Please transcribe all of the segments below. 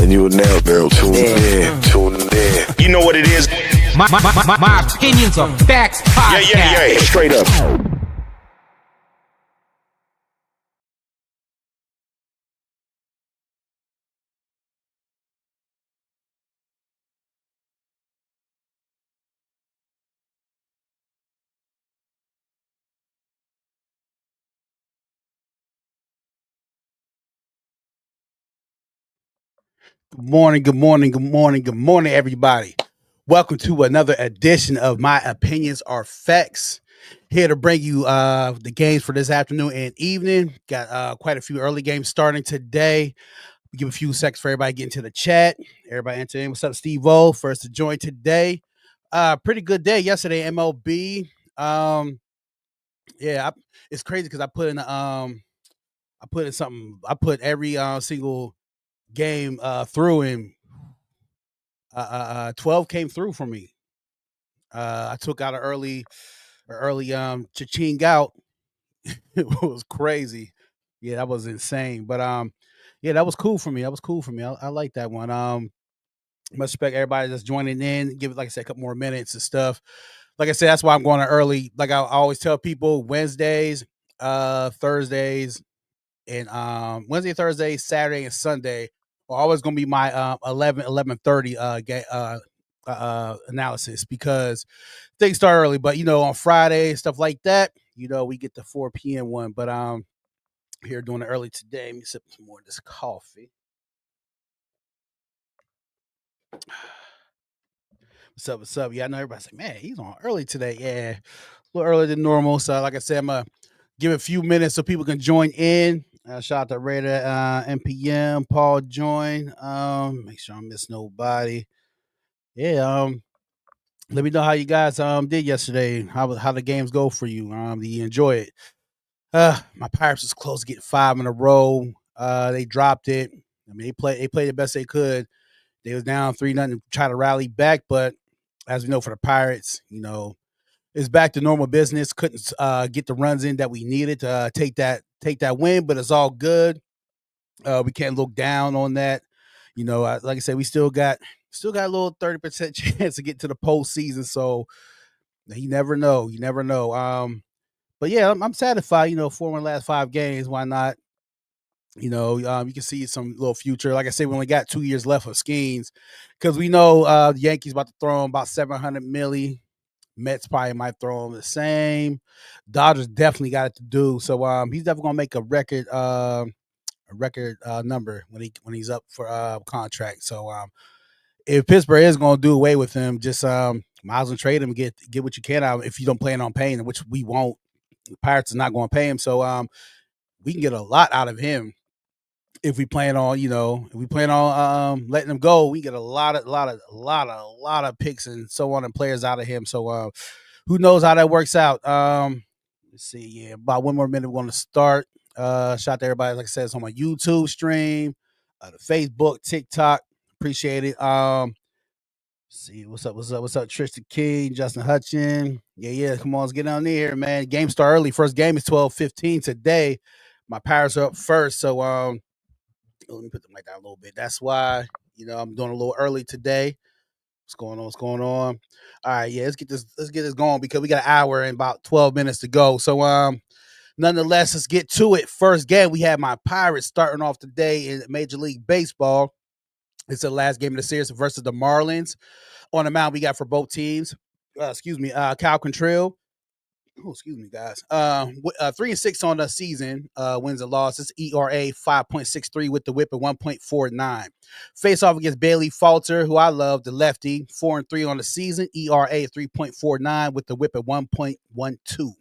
And you will never barrel tune in. You know what it is? My opinions are facts podcast. Yeah. Straight up. Good morning, everybody. Welcome to another edition of My Opinions Are Facts. Here to bring you the games for this afternoon and evening. Got quite a few early games starting today. We give a few seconds for everybody to get into the chat. Everybody enter in. What's up, Steve O? First to join today. Pretty good day yesterday, MLB. It's crazy because I put every single game through, and 12 came through for me. I took out an early cha-ching out. It was crazy. Yeah, that was insane. But yeah, that was cool for me. I like that one. Much respect everybody that's joining in. Give it, like I said, a couple more minutes and stuff. Like I said, that's why I'm going to early. Like I always tell people, Wednesdays, Thursdays, and Wednesday, Thursday, Saturday, and Sunday are always going to be my 11:30 analysis, because things start early. But on Friday, stuff like that, we get the 4 p.m. one. But here doing it early today. Let me sip some more of this coffee. What's up? Yeah, I know everybody's like, man, he's on early today. Yeah, a little earlier than normal. So like I said, I'm gonna give it a few minutes so people can join in. Shout out to Raider, NPM, Paul join. Make sure I don't miss nobody. Yeah, let me know how you guys did yesterday. How the games go for you? Do you enjoy it? My Pirates was close to getting 5 in a row. They dropped it. I mean, they played the best they could. They was down 3-0 to try to rally back, but as we know, for the Pirates, it's back to normal business. Couldn't get the runs in that we needed to take that win, but it's all good. We can't look down on that. Like I said, we still got a little 30% chance to get to the postseason. So you never know. But yeah, I'm satisfied. 4 in the last 5 games. Why not? You can see some little future. Like I said, we only got 2 years left of Skeens, because we know the Yankees about to throw him about 700 milli. Mets probably might throw him the same. Dodgers definitely got it to do. So he's definitely gonna make a record number when he's up for contract. So if Pittsburgh is gonna do away with him, just might as well trade him and get what you can out of him, if you don't plan on paying him, which we won't. The Pirates are not going to pay him, so we can get a lot out of him if we plan on letting him go. We get a lot of picks and so on and players out of him. So who knows how that works out? Let's see. Yeah, about 1 more minute, we're going to start. Shout out to everybody. Like I said, it's on my YouTube stream, the Facebook, TikTok. Appreciate it. See what's up, Tristan King, Justin Hutchin. Yeah. Come on, let's get down there, man. Game start early. First game is 12:15 today. My Pirates are up first, so let me put the mic down a little bit. That's why I'm doing a little early today. What's going on? All right, yeah, let's get this going, because we got an hour and about 12 minutes to go. So nonetheless, let's get to it. First game, we have my Pirates starting off today in Major League Baseball. It's the last game of the series versus the Marlins. On the mound, we got for both teams. Cal Quantrill. Oh, excuse me, guys. 3-6 on the season. Wins and losses. ERA 5.63 with the whip at 1.49. Face off against Bailey Falter, who I love, the lefty. 4-3 on the season. ERA 3.49 with the whip at 1.12.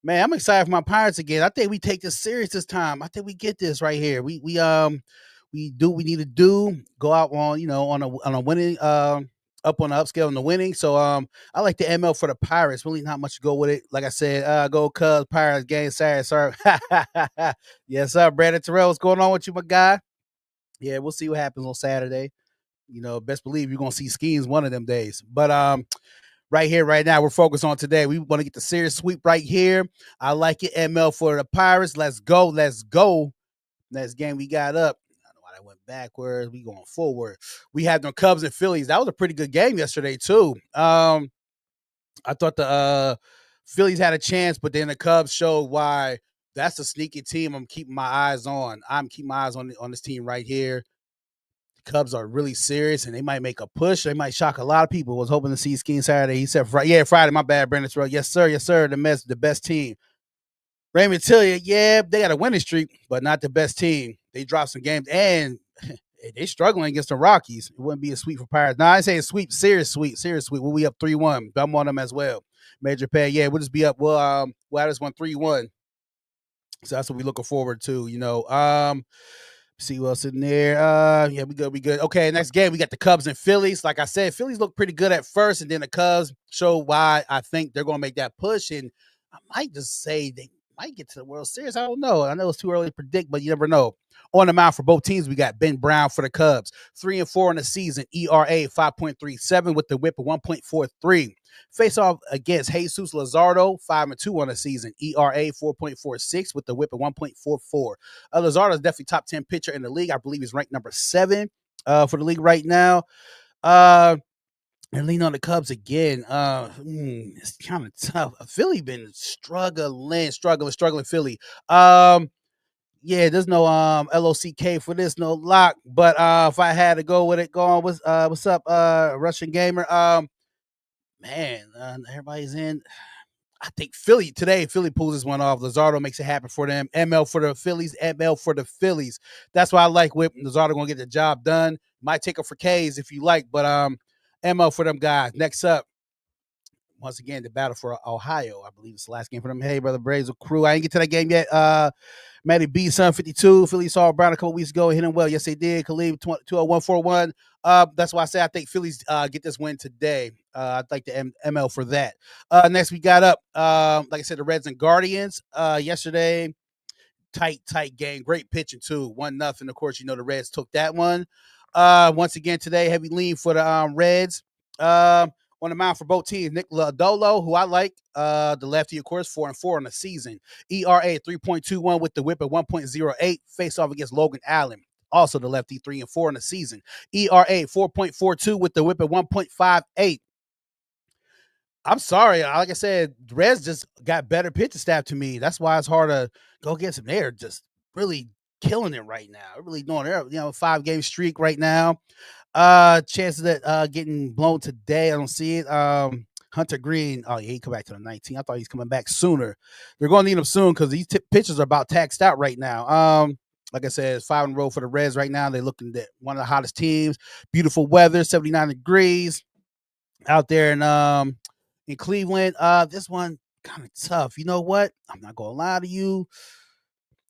Man, I'm excited for my Pirates again. I think we take this serious this time. I think we get this right here. We do what we need to do. Go out on a winning up on the upscale in the winning. So I like the ML for the Pirates. Really not much to go with it. Like I said, go Cubs, Pirates game Saturday, sir. Yes, sir. Brandon Terrell, what's going on with you, my guy? Yeah, we'll see what happens on Saturday. Best believe you're gonna see Skeens one of them days. But right here, right now, we're focused on today. We want to get the series sweep right here. I like it, ML for the Pirates. Let's go. Next game we got up. I don't know why I went backwards. We going forward. We had them Cubs and Phillies. That was a pretty good game yesterday too. I thought the Phillies had a chance, but then the Cubs showed why that's a sneaky team I'm keeping my eyes on. I'm keeping my eyes on this team right here. The Cubs are really serious, and they might make a push. They might shock a lot of people. Was hoping to see Skiing Saturday. He said, Friday. My bad, Brandon Terrell. Yes, sir. The best team. Raymond Tillia, yeah, they got a winning streak, but not the best team. They dropped some games, and they struggling against the Rockies. It wouldn't be a sweep for Pirates. Now I say a sweep, serious sweep. We'll be up 3-1. I'm on them as well. Major pay, yeah, we'll just be up. We'll have this one 3-1. So that's what we're looking forward to. See who else in there. Yeah, we good. Okay, next game we got the Cubs and Phillies. Like I said, Phillies look pretty good at first, and then the Cubs show why I think they're gonna make that push. And I might just say they might get to the World Series. I don't know. I know it's too early to predict, but you never know. On the mound for both teams, we got Ben Brown for the Cubs, 3-4 in the season, ERA 5.37 with the WHIP of 1.43. Face off against Jesus Luzardo, 5-2 on the season, ERA 4.46 with the WHIP of 1.44. Luzardo is definitely top 10 pitcher in the league. I believe he's ranked number 7 for the league right now. And lean on the Cubs again. It's kind of tough. Philly been struggling. Philly. Yeah, there's no LOCK for this, no lock. But if I had to go with it, what's up, Russian gamer? Man, everybody's in. I think Philly today. Philly pulls this one off. Luzardo makes it happen for them. ML for the Phillies. That's why I like Whip. Luzardo gonna get the job done. Might take her for K's if you like, but ML for them guys. Next up, once again, the battle for Ohio. I believe it's the last game for them. Hey, brother Braves crew. I didn't get to that game yet. Matty B, son 52. Philly saw Brown a couple weeks ago. Hit him well. Yes, they did. Khalib 20141. That's why I say I think Phillies get this win today. I'd like the ML for that. Next, we got up, like I said, the Reds and Guardians. Yesterday, tight game. Great pitching, too. 1-0. Of course, the Reds took that one. Once again, today, heavy lean for the Reds. On the mound for both teams, Nick Lodolo, who I like, the lefty, of course, 4-4 on the season. ERA 3.21 with the WHIP at 1.08. Face off against Logan Allen, also the lefty, 3-4 on the season. ERA 4.42 with the WHIP at 1.58. I'm sorry, like I said, Reds just got better pitching staff to me. That's why it's hard to go against them. They're just really killing it right now. They're really doing it. 5-game streak right now. Chances that getting blown today, I don't see it. Hunter Green, he come back to the 19. I thought he's coming back sooner. They're going to need him soon because these pitchers are about taxed out right now. Like I said, it's 5 in a row for the Reds right now. They're looking at one of the hottest teams. Beautiful weather, 79 degrees out there in Cleveland. This one kind of tough. You know what? I'm not gonna lie to you.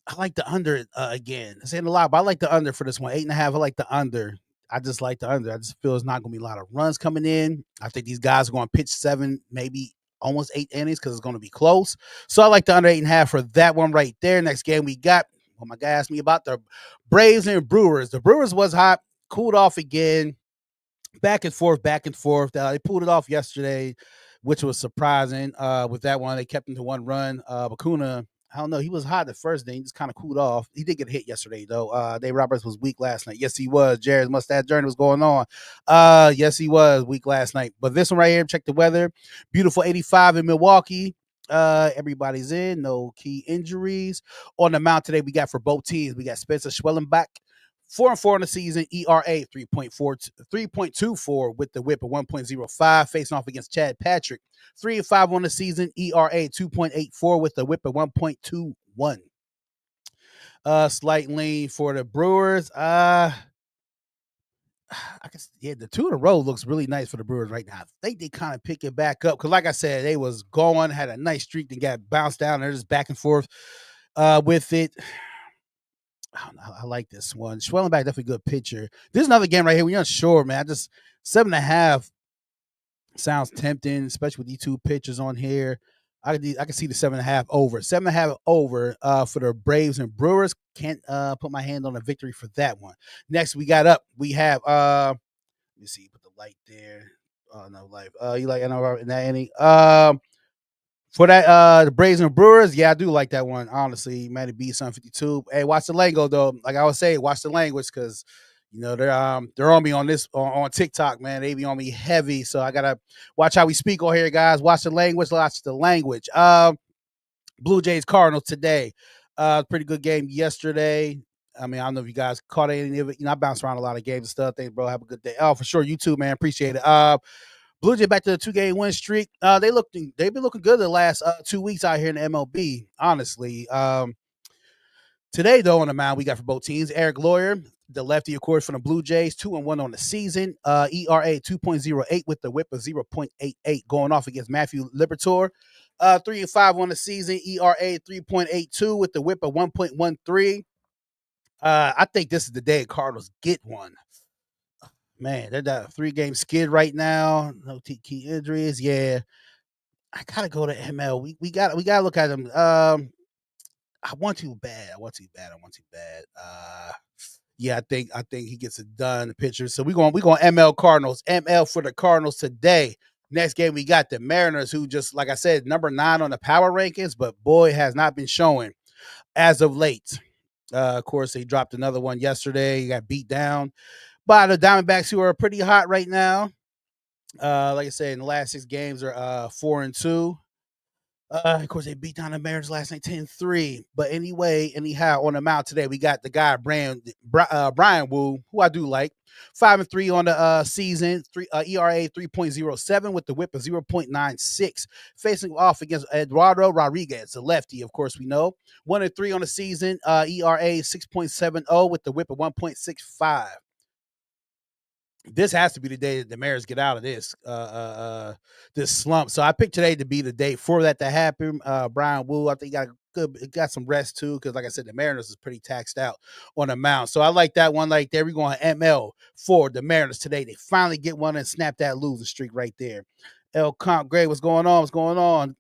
I like the under again. It's ain't a lot, but I like the under for this one. 8.5. I like the under. I just like the under. I just feel it's not going to be a lot of runs coming in. I think these guys are going to pitch 7, maybe almost 8 innings because it's going to be close. So I like the under 8.5 for that one right there. Next game we got, my guy asked me about the Braves and Brewers. The Brewers was hot, cooled off again, back and forth. They pulled it off yesterday, which was surprising. With that one, they kept him to 1 run. Bakuna, I don't know. He was hot the first day. He just kind of cooled off. He did get a hit yesterday, though. Dave Roberts was weak last night. Yes, he was. Jared's mustache journey was going on. Yes, he was weak last night. But this one right here, check the weather. Beautiful 85 in Milwaukee. Everybody's in. No key injuries. On the mound today, we got for both teams. We got Spencer Schwellenbach, 4-4 in the season, ERA 3.24 with the WHIP of 1.05, facing off against Chad Patrick. 3-5 on the season, ERA 2.84 with the WHIP of 1.21. Slight lean for the Brewers. The 2 in a row looks really nice for the Brewers right now. I think they kind of pick it back up because, like I said, they was going, had a nice streak, then got bounced down. They're just back and forth with it. I like this one. Schwellenbach, definitely good pitcher. There's another game right here. We're unsure, man. 7.5 sounds tempting, especially with these 2 pitchers on here. I can see the 7.5 over. 7.5 over for the Braves and Brewers. Can't put my hand on a victory for that one. Next, we have let me see, put the light there. Oh no, light. You like NRR in that inning? For that, the Braves and Brewers, yeah, I do like that one. Honestly, man, it beat Sun 52. Hey, watch the lingo though. Like I would say, watch the language because they're on me on this on TikTok, man. They be on me heavy, so I gotta watch how we speak on here, guys. Watch the language, watch the language. Blue Jays Cardinals today. Pretty good game yesterday. I mean, I don't know if you guys caught any of it. I bounced around a lot of games and stuff. Thanks, bro. Have a good day. Oh, for sure. You too, man. Appreciate it. Blue Jays back to the 2-game win streak. They've been looking good the last 2 weeks out here in the MLB. Honestly, today though on the mound we got for both teams Eric Lawyer, the lefty, of course, from the Blue Jays, 2-1 on the season. ERA 2.08 with the WHIP of 0.88 going off against Matthew Liberatore. 3-5 on the season. ERA 3.82 with the WHIP of 1.13. I think this is the day Cardinals get one. Man, they're that 3-game skid right now. No key injuries. Yeah, I gotta go to ML. We got to look at them. I want too bad. Yeah, I think he gets it done. The pitcher. So we going ML Cardinals. ML for the Cardinals today. Next game we got the Mariners, who just like I said, number 9 on the power rankings, but boy has not been showing as of late. Of course, they dropped another one yesterday. He got beat down by the Diamondbacks, who are pretty hot right now. Like I said, in the last 6 games are 4-2. Of course, they beat down the Mariners last night 10-3. But anyhow, on the mound today, we got the guy Brian Wu, who I do like. 5-3 on the season, ERA 3.07 with the WHIP of 0.96. Facing off against Eduardo Rodriguez, the lefty, of course, we know. 1-3 on the season, ERA 6.70 with the WHIP of 1.65. This has to be the day that the Mariners get out of this slump. So I picked today to be the day for that to happen. Brian Wu, I think got some rest too, because like I said, the Mariners is pretty taxed out on the mound. So I like that one. Like there, we going ML for the Mariners today. They finally get one and snap that losing streak right there. El Comp Gray, what's going on?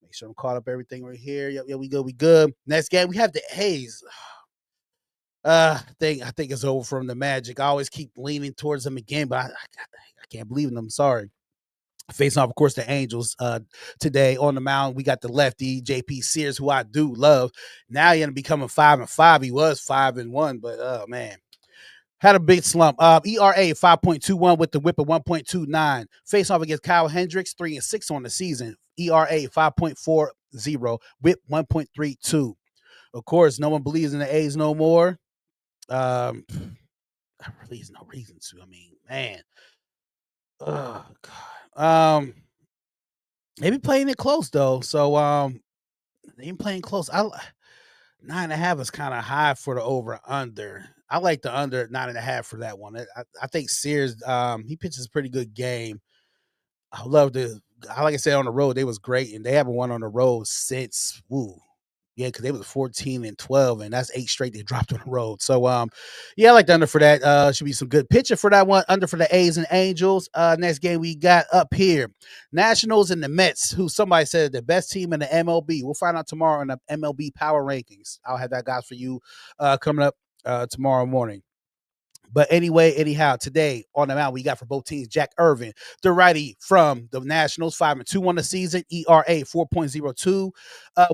Make sure I'm caught up everything right here. Yeah, we good. Next game we have the A's. I think it's over from the Magic. I always keep leaning towards them again, but I can't believe in them. Sorry. Facing off, of course, the Angels today on the mound. We got the lefty JP Sears, who I do love. Now he ended up becoming 5-5. He was 5-1, but oh man, had a big slump. ERA 5.21 with the WHIP of 1.29. Face off against Kyle Hendricks, 3-6 on the season. ERA 5.40, WHIP 1.32. Of course, no one believes in the A's no more. There really is no reason to. I mean, man. Oh God. They be playing it close though. So they been playing close. 9.5 is kind of high for the over under. I like the under at 9.5 for that one. I think Sears he pitches a pretty good game. Like I said, on the road, they was great, and they haven't won on the road since because they was 14-12, and that's 8 straight they dropped on the road. So I like the under for that. Should be some good pitching for that one. Under for the A's and Angels. Next game we got up here, Nationals and the Mets, who somebody said the best team in the MLB. We'll find out tomorrow in the MLB power rankings. I'll have that, guys, for you coming up tomorrow morning. But anyhow, today on the mound, we got for both teams Jack Irvin, the righty from the Nationals, 5-2 on the season, ERA 4.02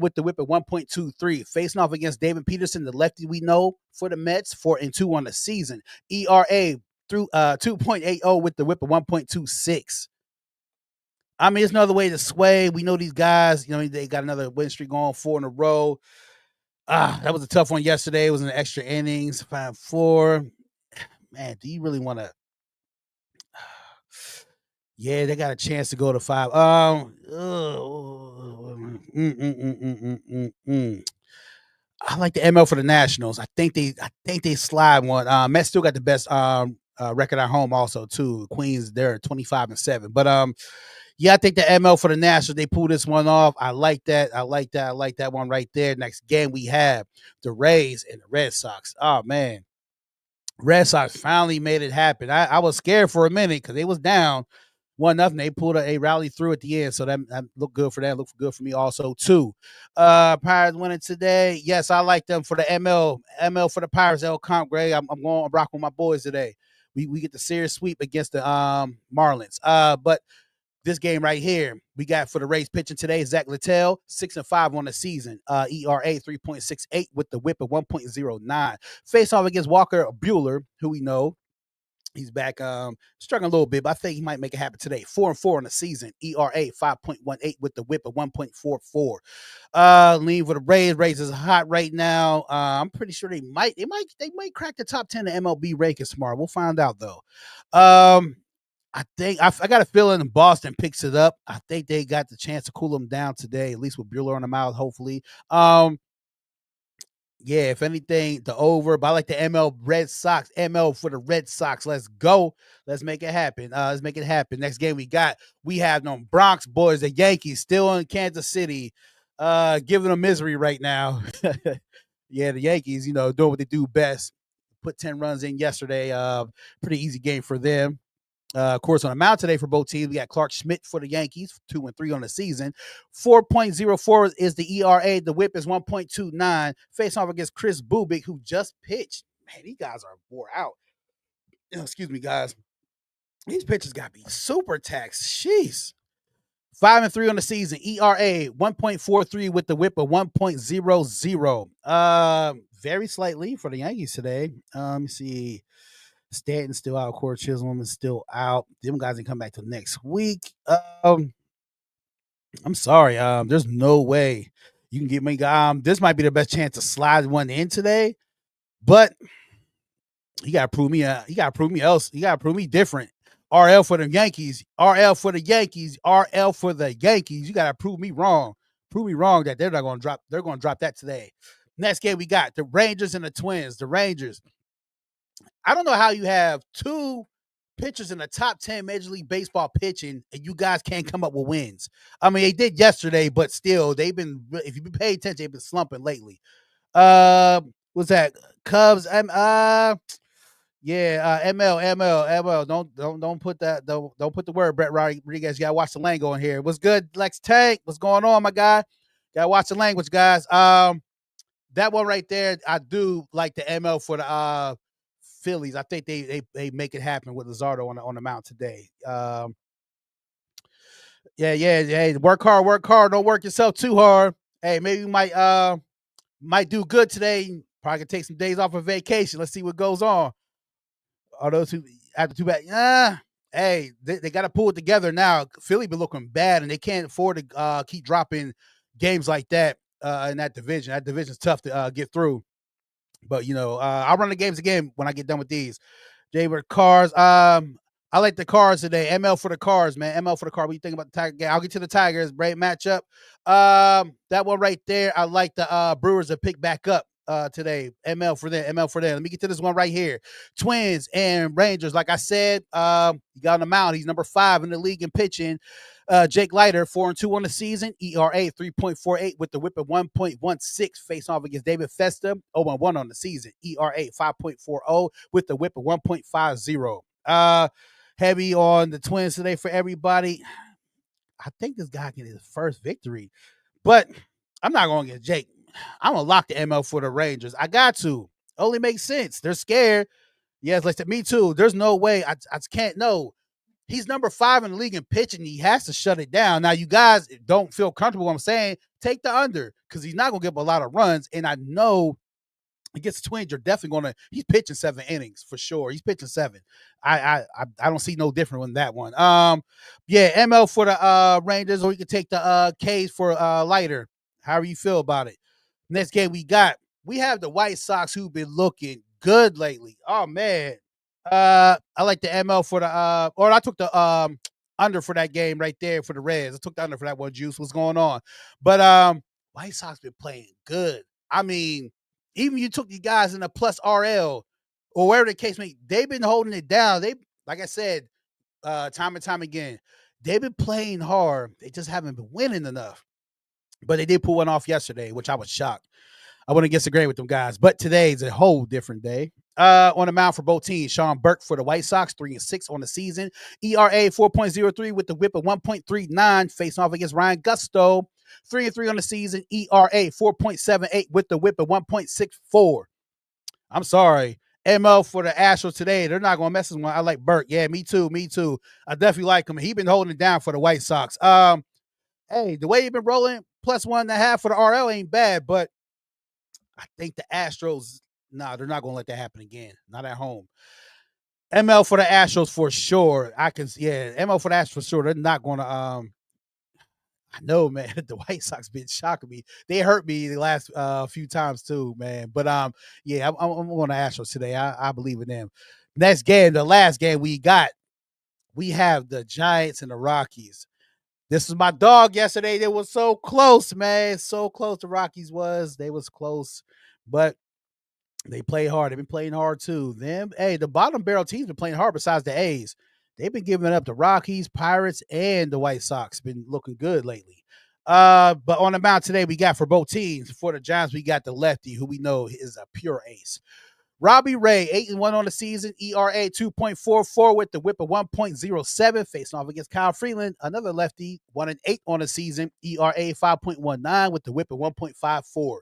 with the WHIP at 1.23. Facing off against David Peterson, the lefty we know for the Mets, 4-2 on the season, ERA through 2.80 with the WHIP at 1.26. I mean, it's another way to sway. We know these guys, they got another win streak going, 4 in a row. That was a tough one yesterday. It was in the extra innings, 5-4. Man, do you really want to? Yeah, they got a chance to go to 5. I like the ML for the Nationals. I think they slide one. Mets still got the best record at home also too. Queens, they're 25-7. But I think the ML for the Nationals, they pull this one off. I like that. I like that one right there. Next game we have the Rays and the Red Sox. Oh man. Red Sox finally made it happen. I was scared for a minute because they was down 1-0. They pulled a rally through at the end, so that looked good for that. Looked good for me also too. Pirates winning today. Yes, I like them for the ML. ML for the Pirates. El Comp Gray. I'm going to rock with my boys today. We get the series sweep against the Marlins. But this game right here, we got for the Rays pitching today, Zach Littell, 6-5 on the season. ERA 3.68 with the whip of 1.09. Face off against Walker Buehler, who we know he's back, struggling a little bit, but I think he might make it happen today. 4-4 on the season. ERA 5.18 with the whip of 1.44. Lean for the Rays. Rays is hot right now. I'm pretty sure they might crack the top 10 of MLB rankings tomorrow. We'll find out though. I think I got a feeling Boston picks it up. I think they got the chance to cool them down today, at least with Buehler on the mound, hopefully. Yeah, if anything, the over. But I like the ML Red Sox. ML for the Red Sox. Let's go. Let's make it happen. Let's make it happen. Next game we have them Bronx boys, the Yankees, still in Kansas City, giving them misery right now. Yeah, the Yankees, doing what they do best. Put 10 runs in yesterday. Pretty easy game for them. Of course, on the mound today for both teams, we got Clark Schmidt for the Yankees, 2-3 on the season. 4.04 is the ERA. The whip is 1.29. Face off against Chris Bubik, who just pitched. Man, these guys are wore out. Excuse me, guys. These pitchers got to be super taxed. Jeez. 5-3 on the season. ERA 1.43 with the whip of 1.00. Very slightly for the Yankees today. Let me see. Stanton's still out. Corey Chisholm is still out. Them guys didn't come back till next week. I'm sorry. There's no way you can get me. This might be the best chance to slide one in today, but you gotta prove me. You gotta prove me else. You gotta prove me different. RL for the Yankees. RL for the Yankees. RL for the Yankees. You gotta prove me wrong. Prove me wrong that they're not gonna drop. They're gonna drop that today. Next game we got the Rangers and the Twins. The Rangers. I don't know how you have two pitchers in the top 10 Major League Baseball pitching and you guys can't come up with wins. I mean, they did yesterday, but still, if you've been paying attention, they've been slumping lately. What's that? Cubs, ML. Don't put that. Don't put the word Brett Rodriguez. You gotta watch the lingo in here. What's good, Lex Tank? What's going on, my guy? Gotta watch the language, guys. That one right there, I do like the ML for the Phillies. I think they make it happen with Luzardo on the mound today. Hey, work hard. Don't work yourself too hard. Hey, maybe you might do good today. Probably can take some days off of vacation. Let's see what goes on. Are those two after too bad? Hey, they got to pull it together now. Philly been looking bad, and they can't afford to keep dropping games like that in that division. That division's tough to get through. But I'll run the games again when I get done with these. Jaybird Cars. I like the Cars today. ML for the Cars, man. ML for the Cars. What do you think about the Tiger game? I'll get to the Tigers. Great matchup. That one right there. I like the Brewers to pick back up today. ML for them. Let me get to this one right here. Twins and Rangers. Like I said, you got on the mound. He's number 5 in the league in pitching. Jake Leiter, 4-2 on the season. ERA 3.48 with the whip of 1.16. Face off against David Festa, 0-1 on the season. ERA 5.40 with the whip of 1.50. Heavy on the Twins today for everybody. I think this guy can get his first victory, but I'm not going to get Jake. I'm going to lock the ML for the Rangers. I got to. Only makes sense. They're scared. Yes, like me too. There's no way. I can't know. He's number 5 in the league in pitching. He has to shut it down. Now, you guys don't feel comfortable. I'm saying take the under because he's not going to give up a lot of runs. And I know against the Twins, you're definitely going to. He's pitching 7 innings for sure. He's pitching 7. I don't see no different on that one. ML for the Rangers, or you can take the K's for Leiter. However you feel about it. Next game we have the White Sox who've been looking good lately. Oh man. I like the ML for the or I took the under for that game right there for the Reds. I took the under for that one, Juice. What's going on? But White Sox been playing good. I mean, even you took the guys in the plus RL or wherever the case may be, they've been holding it down. They, like I said, time and time again, they've been playing hard. They just haven't been winning enough. But they did pull one off yesterday, which I was shocked. I wouldn't disagree with them guys. But today's a whole different day. On the mound for both teams, Sean Burke for the White Sox, 3-6 on the season. ERA 4.03 with the whip of 1.39. Facing off against Ryan Gusto, 3-3 on the season. ERA 4.78 with the whip of 1.64. I'm sorry. ML for the Astros today. They're not going to mess with one. I like Burke. Yeah, me too. Me too. I definitely like him. He been holding it down for the White Sox. Hey, the way he been rolling, +1.5 for the RL ain't bad, but I think the Astros, they're not going to let that happen again. Not at home. ML for the Astros for sure. ML for the Astros for sure. They're not going to. I know, man. The White Sox been shocking me. They hurt me the last few times too, man. But yeah, I'm going to Astros today. I believe in them. Next game, the last game we have the Giants and the Rockies. This was my dog yesterday. They was so close, man. So close. The Rockies was. They was close, but they play hard. They've been playing hard too. The bottom barrel teams been playing hard besides the A's. They've been giving up the Rockies, Pirates, and the White Sox. Been looking good lately. But on the mound today, we got for both teams. For the Giants, we got the lefty, who we know is a pure ace. Robbie Ray, 8-1 on the season, ERA 2.44 with the whip of 1.07, facing off against Kyle Freeland, another lefty, 1-8 on the season, ERA 5.19 with the whip of 1.54.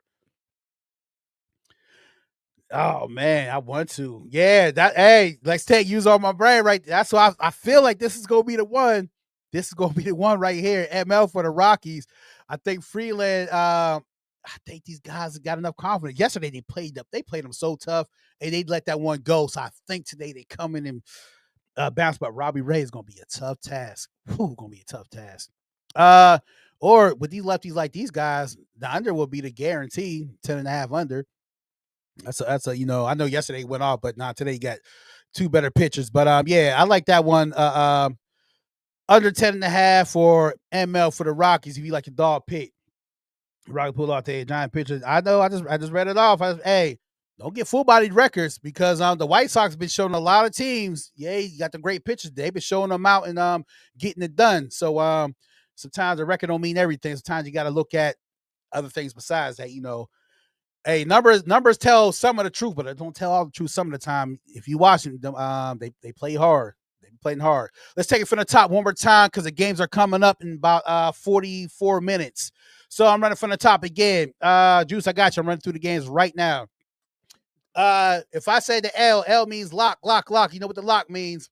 Oh man, I want to. Yeah, let's use all my brain right there. That's why I feel like this is gonna be the one. This is gonna be the one right here. ML for the Rockies. I think Freeland. I think these guys got enough confidence. Yesterday they played them so tough, and they let that one go. So I think today they come in and bounce. But Robbie Ray is gonna be a tough task. Gonna be a tough task. Or with these lefties like these guys, the under will be the guarantee, 10.5 under. That's a I know yesterday went off, but today you got two better pitchers. But yeah, I like that one. Under 10.5 for ML for the Rockies. If you like your dog pick, Rocky pull out the giant pitchers. I know. I just read it off. Hey, don't get full bodied records because the White Sox have been showing a lot of teams. Yeah, you got the great pitchers. They've been showing them out and getting it done. So sometimes the record don't mean everything. Sometimes you got to look at other things besides that. Hey, numbers tell some of the truth, but they don't tell all the truth some of the time. If you watch them, they play hard. They've been playing hard. Let's take it from the top one more time because the games are coming up in about 44 minutes. So I'm running from the top again. Juice, I got you. I'm running through the games right now. If I say the L means lock, lock, lock. You know what the lock means.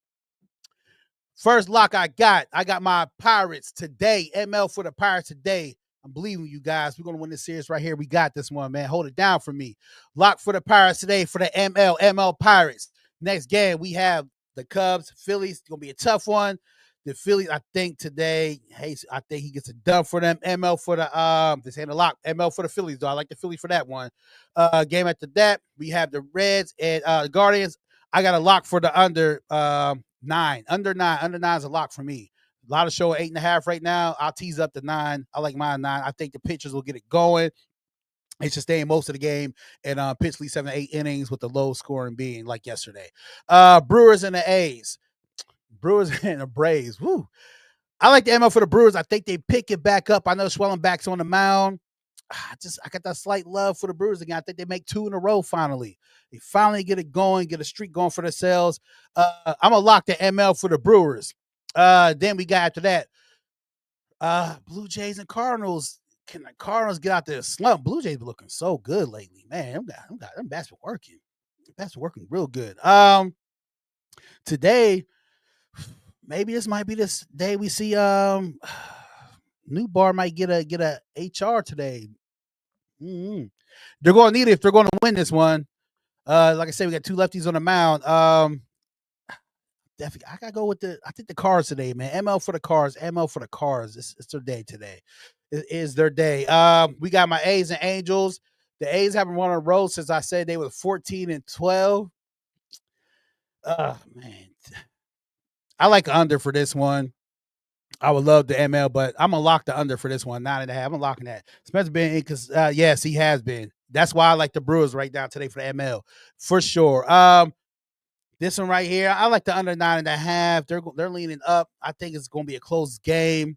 First lock I got my Pirates today. ML for the Pirates today. I'm believing you guys. We're going to win this series right here. We got this one, man. Hold it down for me. Lock for the Pirates today for the ML Pirates. Next game, we have the Cubs, Phillies. It's going to be a tough one. The Phillies, I think today, I think he gets it done for them. ML for the, this ain't a lock. ML for the Phillies, though. I like the Phillies for that one. Game after that, we have the Reds and Guardians. I got a lock for the under 9. Under 9. Under 9 is a lock for me. A lot of show 8.5 right now. I'll tease up to 9. I like mine 9. I think the pitchers will get it going. It's just staying most of the game and pitch at least 7 to 8 innings with the low scoring being like yesterday. Brewers and the A's. Brewers and the Braves. Woo. I like the ML for the Brewers. I think they pick it back up. I know Swellenback's on the mound. I got that slight love for the Brewers again. I think they make 2 in a row finally. They finally get it going, get a streak going for themselves. I'm going to lock the ML for the Brewers. Then we got after that, Blue Jays and Cardinals. Can the Cardinals get out there slump? Blue Jays been looking so good lately, man. Them bats been working. Bats been working real good. Today, maybe this might be this day we see New Bar might get a HR today. Mm-hmm. They're going to need it if they're going to win this one. Like I said, we got 2 lefties on the mound. Definitely, I gotta go with I think the Cards today, man. ML for the Cards. ML for the Cards. It's their day today. It is their day. We got my A's and Angels. The A's haven't won on a road since I said they were 14-12. Man, I like under for this one. I would love the ML, but I'm gonna lock the under for this one, 9.5. I'm locking that. Spencer been in because yes, he has been. That's why I like the Brewers right now today for the ML for sure. This one right here, I like the under 9.5. They're leaning up. I think it's going to be a close game.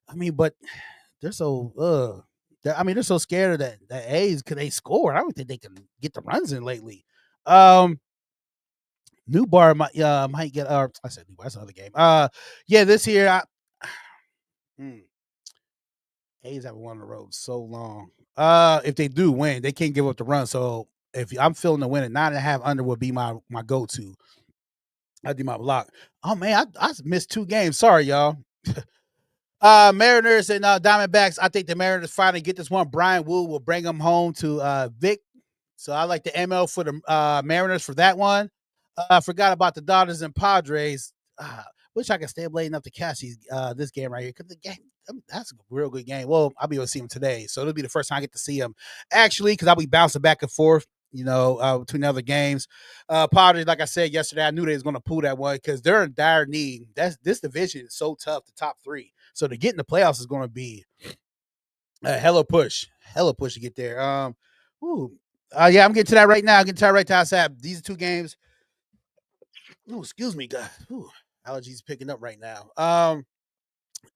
I mean, but they're so they're so scared of that A's. Could they score? I don't think they can get the runs in lately. New Bar might get. I said New Bar. That's another game. Yeah, this year, A's haven't won on the road so long. If they do win, they can't give up the run. So if I'm feeling the win at 9.5 under would be my go-to. I'd do my block. Oh man, I missed 2 games. Sorry, y'all. Mariners and Diamondbacks. I think the Mariners finally get this one. Brian Wu will bring them home to Vic. So I like the ML for the Mariners for that one. I forgot about the Dodgers and Padres. Wish I could stay up late enough to catch this game right here because the game that's a real good game. Well, I'll be able to see him today, so it'll be the first time I get to see him actually because I'll be bouncing back and forth. Between the other games, Padres, like I said yesterday, I knew they was going to pull that one because they're in dire need. This division is so tough, the top 3. So to get in the playoffs is going to be a hella push to get there. Yeah, I'm getting to that right now. I'm getting to that right to outside. These are 2 games. Oh, excuse me, God. Allergies picking up right now.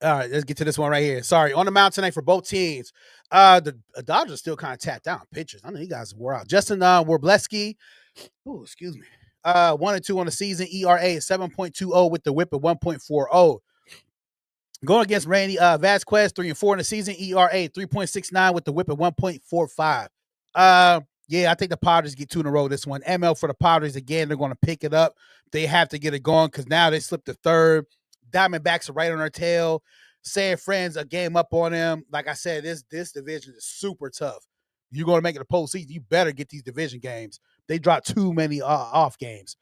All right, let's get to this one right here. Sorry, on the mound tonight for both teams. The Dodgers still kind of tapped down pitchers. I know you guys wore out. Justin Warbleski. Oh, excuse me. 1-2 on the season. ERA 7.20 with the whip at 1.40. Going against Randy Vasquez, 3-4 in the season. ERA 3.69 with the whip at 1.45. Yeah, I think the Padres get 2 in a row this one. ML for the Padres again. They're going to pick it up. They have to get it going because now they slipped to 3rd. Diamondbacks are right on their tail. San Fran's a game up on them. Like I said, this division is super tough. You're going to make it a postseason. You better get these division games. They dropped too many off games.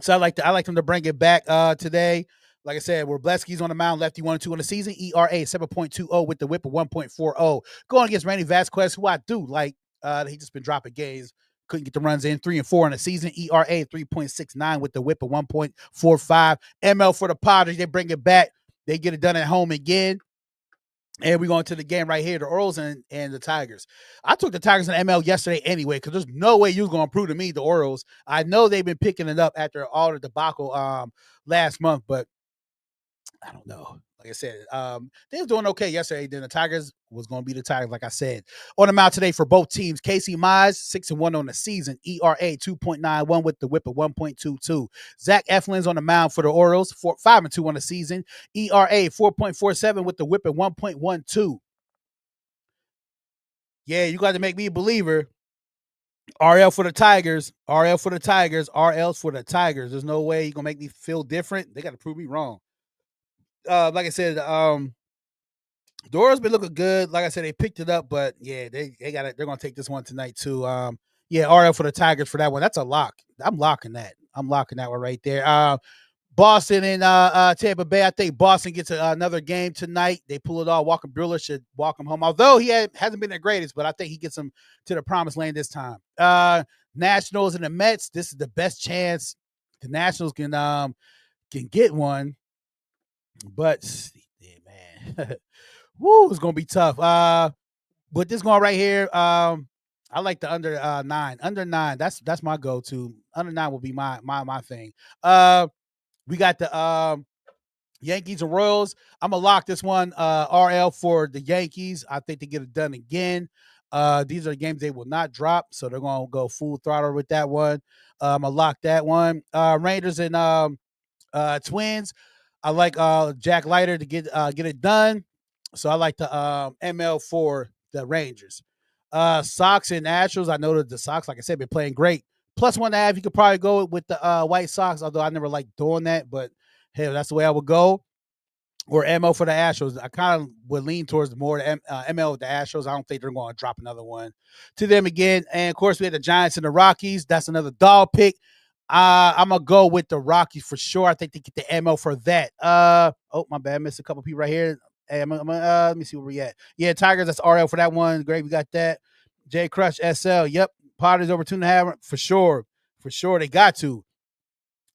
So I like them to bring it back today. Like I said, Warbleski's on the mound, lefty 1-2 on the season. ERA 7.20 with the whip of 1.40. Going against Randy Vasquez, who I do like. He just been dropping games. Couldn't get the runs in. 3-4 in the season. ERA 3.69 with the whip of 1.45. ML for the Padres. They bring it back. They get it done at home again. And we're going to the game right here, the Orioles and the Tigers. I took the Tigers and ML yesterday anyway, because there's no way you're going to prove to me the Orioles. I know they've been picking it up after all the debacle last month, but I don't know. Like I said, they was doing okay yesterday. Then the Tigers was going to be the Tigers, like I said. On the mound today for both teams, Casey Mize, 6-1 on the season, ERA 2.91 with the whip of 1.22. Zach Eflin's on the mound for the Orioles, 5-2 on the season, ERA 4.47 with the whip of 1.12. Yeah, you got to make me a believer. RL for the Tigers, RL's for the Tigers. There's no way you're going to make me feel different. They got to prove me wrong. Like I said, Dora's been looking good. Like I said, they picked it up, but yeah, they got it. They're gonna take this one tonight too. Yeah, RL for the Tigers for that one. That's a lock. I'm locking that. I'm locking that one right there. Boston and Tampa Bay. I think Boston gets another game tonight. They pull it off. Walker Buehler should walk him home, although he hasn't been the greatest, but I think he gets him to the promised land this time. Nationals and the Mets. This is the best chance the Nationals can get one. But yeah, man, woo, it's gonna be tough. But this going right here, I like the under 9. Under 9, that's my go-to. Under 9 will be my thing. We got the Yankees and Royals. I'm gonna lock this one. RL for the Yankees. I think they get it done again. These are the games they will not drop, so they're gonna go full throttle with that one. I'm gonna lock that one. Rangers and Twins. I like Jack Leiter to get it done. So I like the ML for the Rangers. Sox and Astros. I know that the Sox, like I said, been playing great. Plus 1.5. You could probably go with the White Sox, although I never liked doing that. But hey, that's the way I would go. Or ML for the Astros. I kind of would lean towards more ML with the Astros. I don't think they're going to drop another one to them again. And of course, we had the Giants and the Rockies. That's another dog pick. I'm gonna go with the Rockies for sure. I think they get the ML for that. Oh my bad, I missed a couple people right here. Hey, let me see where we at. Yeah, Tigers. That's RL for that one. Great, we got that. J Crush SL. Yep, Padres over 2.5 for sure. For sure, they got to.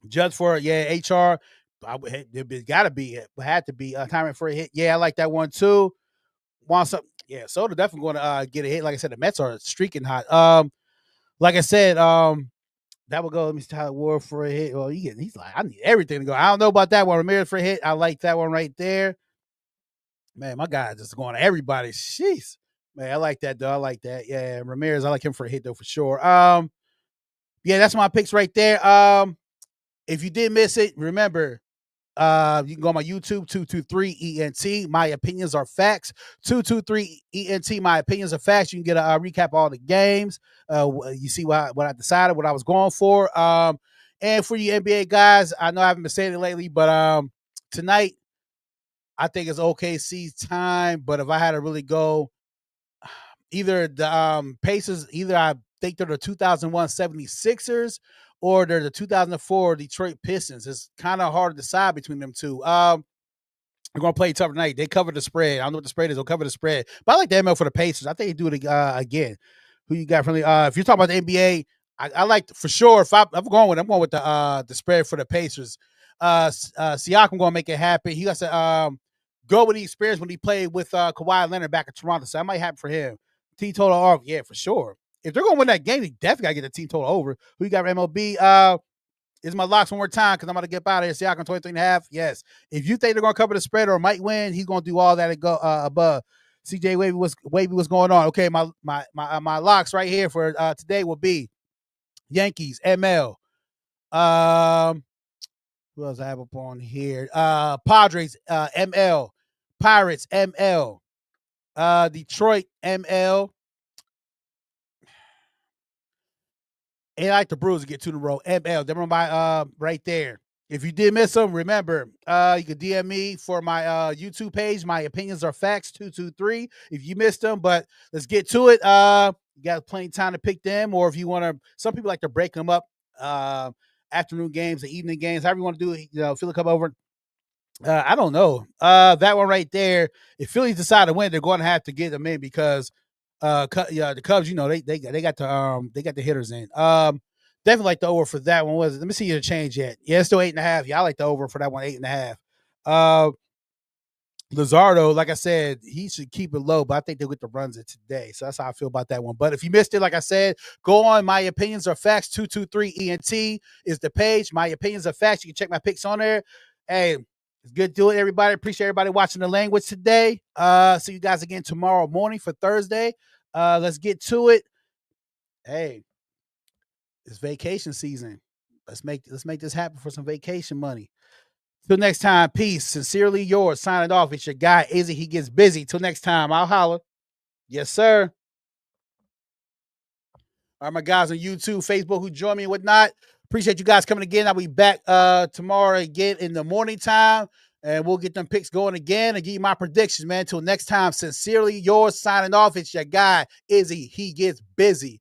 Judge for HR. It got to be. It had to be. Timing for a hit. Yeah, I like that one too. Want some? Yeah, Soda definitely going to get a hit. Like I said, the Mets are streaking hot. Like I said, that would go. Let me see Tyler Ward for a hit. Well, he's like, I need everything to go. I don't know about that one. Ramirez for a hit. I like that one right there. Man, my guy just going to everybody. Jeez. Man, I like that though. I like that. Yeah, Ramirez, I like him for a hit though for sure. Yeah, that's my picks right there. If you did miss it, remember You can go on my YouTube, 223ENT. My opinions are facts. 223ENT. My opinions are facts. You can get a recap of all the games. You see what I decided, what I was going for. And for you NBA guys, I know I haven't been saying it lately, but tonight I think it's OKC time. But if I had to really go, either the Pacers, either I think they're the 2001 76ers or they're the 2004 Detroit Pistons. It's kind of hard to decide between them two. We're going to play tough tonight. They covered the spread. I don't know what the spread is. They'll cover the spread. But I like the ML for the Pacers. I think they do it again. Who you got from the if you're talking about the NBA, I like for sure. If I'm going with the spread for the Pacers. Siakam going to make it happen. He got to go with the experience when he played with Kawhi Leonard back in Toronto. So that might happen for him. Team total over, yeah, for sure. If they're going to win that game, they definitely got to get the team total over. Who you got for MLB? Is my locks one more time because I'm about to get out of here. Siakam 23.5. Yes. If you think they're going to cover the spread or might win, he's going to do all that and go above. CJ Wavy, what's going on? Okay, my locks right here for today will be Yankees, ML. Who else I have up on here? Padres, ML. Pirates, ML. Detroit, ML. And I like the Brewers to get 2 in a row. ML. They're my right there. If you did miss them, remember, you can DM me for my YouTube page. My opinions are facts, 223. If you missed them, but let's get to it. You got plenty of time to pick them, or if you want to, some people like to break them up, afternoon games, the evening games, however you want to do it. Philly come over. I don't know. That one right there. If Phillies decide to win, they're going to have to get them in because the Cubs, they got the hitters in. Definitely like the over for that one. Let me see the change yet. Yeah, it's still 8.5. Yeah, I like the over for that one, 8.5. Luzardo, like I said, he should keep it low, but I think they'll get the runs in today. So that's how I feel about that one. But if you missed it, like I said, go on My Opinions Are Facts, 223ENT is the page. My Opinions Are Facts. You can check my picks on there. Hey, it's good doing it, everybody. Appreciate everybody watching the language today. See you guys again tomorrow morning for Thursday. Let's get to it. Hey, it's vacation season. Let's make this happen for some vacation money. Till next time, peace. Sincerely yours. Signing off. It's your guy, Izzy. He gets busy. Till next time, I'll holler. Yes, sir. All right, my guys on YouTube, Facebook, who join me and whatnot. Appreciate you guys coming again. I'll be back tomorrow again in the morning time, and we'll get them picks going again and give you my predictions, man. Till next time, sincerely yours. Signing off. It's your guy, Izzy. He gets busy.